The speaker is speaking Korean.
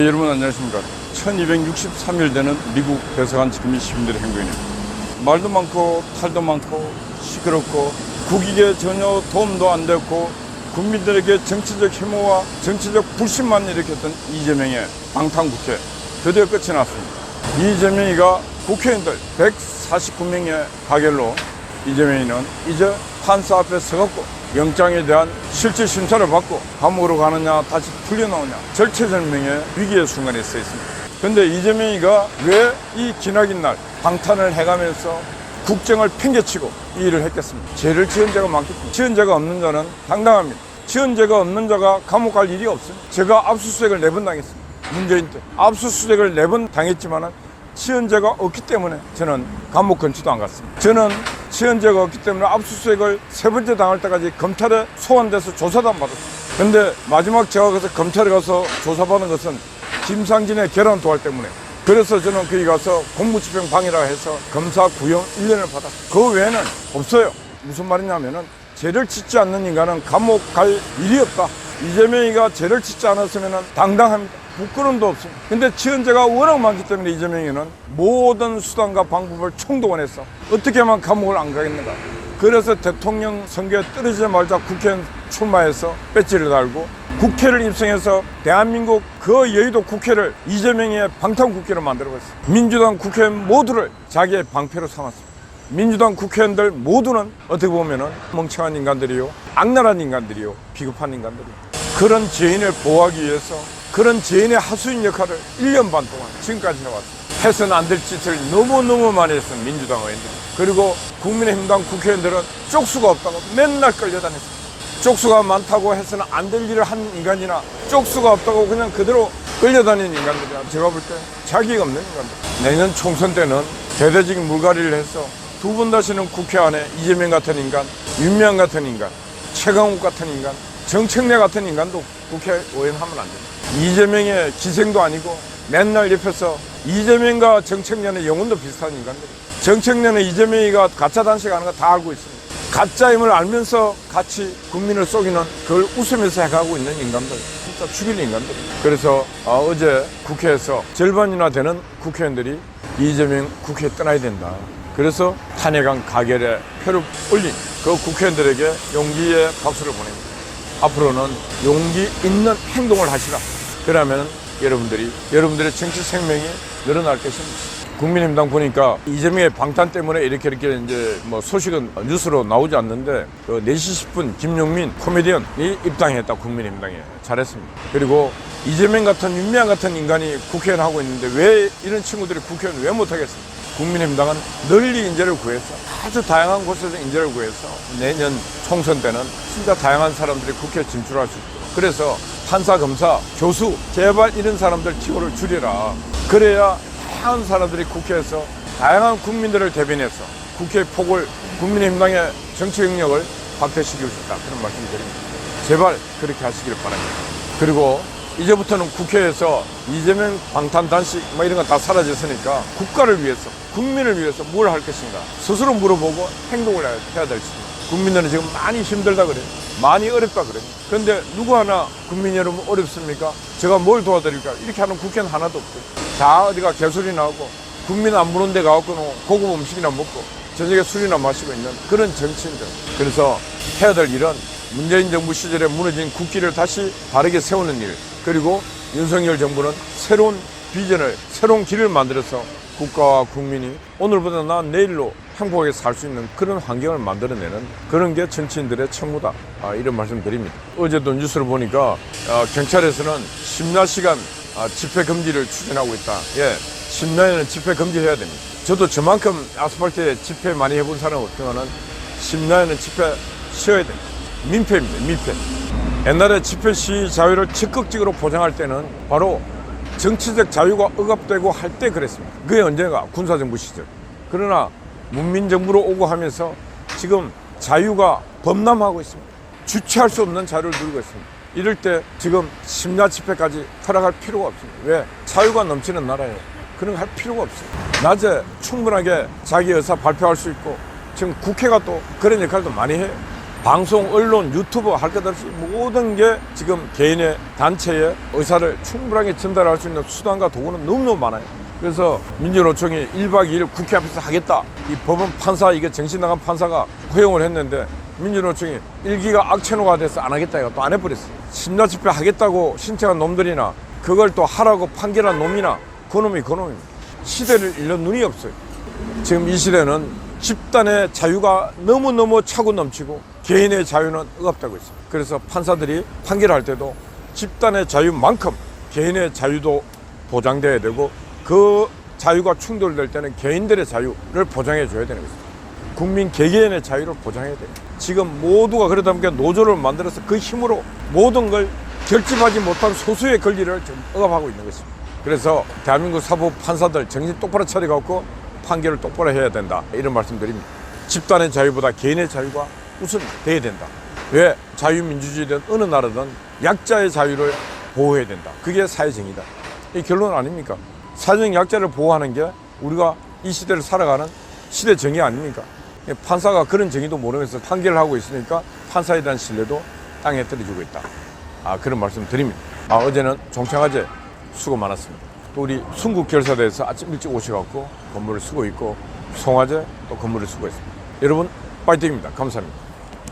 여러분 안녕하십니까. 1263일 되는 미국 대사관 지킴이 시민들의 행동이네요. 말도 많고 탈도 많고 시끄럽고 국익에 전혀 도움도 안 됐고 국민들에게 정치적 혐오와 정치적 불신만 일으켰던 이재명의 방탄국회 드디어 끝이 났습니다. 이재명이가 국회의원들 149명의 가결로 이재명이는 이제 판사 앞에 서갖고 영장에 대한 실질 심사를 받고 감옥으로 가느냐 다시 풀려나오냐 절체절명의 위기의 순간에 서 있습니다. 그런데 이재명이가 왜 이 기나긴 날 방탄을 해가면서 국정을 팽개치고 이 일을 했겠습니까? 죄를 지은 자가 많기 때문에 지은 자가 없는 자는 당당합니다. 지은 죄가 없는 자가 감옥 갈 일이 없습니다. 제가 압수수색을 4번 당했습니다. 문재인 때 압수수색을 4번 당했지만은 지은 죄가 없기 때문에 저는 감옥 근처도 안 갔습니다. 저는 지은 죄가 없기 때문에 압수수색을 3번째 당할 때까지 검찰에 소환돼서 조사도 안 받았습니다. 근데 마지막 제가 가서 검찰에 가서 조사받은 것은 김상진의 계란 도할 때문에, 그래서 저는 거기 가서 공무집행 방해라 해서 검사 구형 1년을 받았어요. 그 외에는 없어요. 무슨 말이냐면은 죄를 짓지 않는 인간은 감옥 갈 일이 없다. 이재명이가 죄를 짓지 않았으면 당당합니다. 부끄러움도 없습니다. 근데 지은 죄가 워낙 많기 때문에 이재명이는 모든 수단과 방법을 총동원해서 어떻게 하면 감옥을 안 가겠는가. 그래서 대통령 선거에 떨어지자마자 국회의원 출마해서 배지를 달고 국회를 입성해서 대한민국 그 여의도 국회를 이재명의 방탄국회로 만들어봤어요. 민주당 국회의원 모두를 자기의 방패로 삼았습니다. 민주당 국회의원들 모두는 어떻게 보면은 멍청한 인간들이요, 악랄한 인간들이요, 비겁한 인간들이요. 그런 죄인을 보호하기 위해서 그런 죄인의 하수인 역할을 1년 반 동안 지금까지 해왔습니다. 해서는 안 될 짓을 너무너무 많이 했습니다. 민주당 의원들. 그리고 국민의힘당 국회의원들은 쪽수가 없다고 맨날 끌려다녔습니다. 쪽수가 많다고 해서는 안 될 일을 한 인간이나 쪽수가 없다고 그냥 그대로 끌려다니는 인간들이야. 제가 볼 때 자기가 없는 인간들. 내년 총선 때는 대대적인 물갈이를 해서 2번 다시는 국회 안에 이재명 같은 인간, 윤미향 같은 인간, 최강욱 같은 인간, 정청래 같은 인간도 국회의원 하면 안 됩니다. 이재명의 기생도 아니고 맨날 옆에서 이재명과 정청래는 영혼도 비슷한 인간들이에요. 정청래는 이재명이가 가짜 단식하는 거 다 알고 있습니다. 가짜임을 알면서 같이 국민을 속이는 그걸 웃으면서 해가고 있는 인간들, 진짜 죽일 인간들이에요. 그래서 어제 국회에서 절반이나 되는 국회의원들이 이재명 국회에 떠나야 된다. 그래서 탄핵안 가결에 표를 올린 그 국회의원들에게 용기의 박수를 보냅니다. 앞으로는 용기 있는 행동을 하시라. 그러면 여러분들의 정치 생명이 늘어날 것입니다. 국민의힘당 보니까 이재명의 방탄 때문에 이렇게 이제 뭐 소식은 뉴스로 나오지 않는데 그 4시 10분 김용민 코미디언이 입당했다. 국민의힘당에 잘했습니다. 그리고 이재명 같은 윤미향 같은 인간이 국회의원 하고 있는데 왜 이런 친구들이 국회의원 왜 못하겠습니까? 국민의힘당은 널리 인재를 구해서 아주 다양한 곳에서 인재를 구해서 내년 총선 때는 진짜 다양한 사람들이 국회에 진출할 수 있도록, 그래서 판사, 검사, 교수 제발 이런 사람들 기호를 줄여라. 그래야 다양한 사람들이 국회에서 다양한 국민들을 대변해서 국회의 폭을, 국민의힘당의 정치 영역을 확대시킬 수 있다. 그런 말씀 드립니다. 제발 그렇게 하시길 바랍니다. 그리고 이제부터는 국회에서 이재명 방탄단식 뭐 이런 거 다 사라졌으니까 국가를 위해서, 국민을 위해서 뭘 할 것인가 스스로 물어보고 행동을 해야 될 것입니다. 국민들은 지금 많이 힘들다 그래요. 많이 어렵다 그래요. 그런데 누구 하나 국민 여러분 어렵습니까? 제가 뭘 도와드릴까? 이렇게 하는 국회는 하나도 없고 다 어디가 개소리 나오고 국민 안 부른 데 가갖고 고급 음식이나 먹고 저녁에 술이나 마시고 있는 그런 정치인들. 그래서 해야 될 일은 문재인 정부 시절에 무너진 국기를 다시 바르게 세우는 일, 그리고 윤석열 정부는 새로운 비전을, 새로운 길을 만들어서 국가와 국민이 오늘보다 나은 내일로 행복하게 살 수 있는 그런 환경을 만들어내는 그런 게 정치인들의 책무다. 이런 말씀 드립니다. 어제도 뉴스를 보니까 경찰에서는 심야시간 집회 금지를 추진하고 있다. 예, 심야에는 집회 금지해야 됩니다. 저도 저만큼 아스팔트에 집회 많이 해본 사람 없지만은 심야에는 집회 쉬어야 됩니다. 민폐입니다. 민폐. 옛날에 집회 시위 자유를 적극적으로 보장할 때는 바로 정치적 자유가 억압되고 할 때 그랬습니다. 그게 언제가? 군사정부 시절. 그러나 문민정부로 오고 하면서 지금 자유가 범람하고 있습니다. 주체할 수 없는 자유를 누리고 있습니다. 이럴 때 지금 심야 집회까지 허락할 필요가 없습니다. 왜? 자유가 넘치는 나라예요. 그런 거 할 필요가 없어요. 낮에 충분하게 자기 의사 발표할 수 있고 지금 국회가 또 그런 역할도 많이 해요. 방송, 언론, 유튜브 할 것 없이 모든 게 지금 개인의 단체의 의사를 충분하게 전달할 수 있는 수단과 도구는 너무너무 많아요. 그래서 민주노총이 1박 2일 국회 앞에서 하겠다. 이 법원 판사, 이게 정신 나간 판사가 허용을 했는데 민주노총이 일기가 악천후가 돼서 안 하겠다 이거 또 안 해버렸어요. 심야 집회 하겠다고 신청한 놈들이나 그걸 또 하라고 판결한 놈이나 그놈입니다. 시대를 잃는 눈이 없어요. 지금 이 시대는 집단의 자유가 너무너무 차고 넘치고 개인의 자유는 억압되고 있어요. 그래서 판사들이 판결할 때도 집단의 자유만큼 개인의 자유도 보장돼야 되고 그 자유가 충돌될 때는 개인들의 자유를 보장해 줘야 되는 것입니다. 국민 개개인의 자유를 보장해야 돼요. 지금 모두가 그러다 보니까 노조를 만들어서 그 힘으로 모든 걸 결집하지 못한 소수의 권리를 지금 억압하고 있는 것입니다. 그래서 대한민국 사법 판사들 정신 똑바로 차려갖고 판결을 똑바로 해야 된다 이런 말씀드립니다. 집단의 자유보다 개인의 자유가 우선돼야 된다. 왜? 자유민주주의든 어느 나라든 약자의 자유를 보호해야 된다. 그게 사회정의다. 이 결론 아닙니까? 사회적 약자를 보호하는 게 우리가 이 시대를 살아가는 시대 정의 아닙니까? 판사가 그런 정의도 모르면서 판결을 하고 있으니까 판사에 대한 신뢰도 땅에 떨어지고 있다. 그런 말씀 드립니다. 어제는 종창화재 수고 많았습니다. 또 우리 순국결사대에서 아침 일찍 오셔갖고 건물을 쓰고 있고 송화재 또 건물을 쓰고 있습니다. 여러분 파이팅입니다. 감사합니다.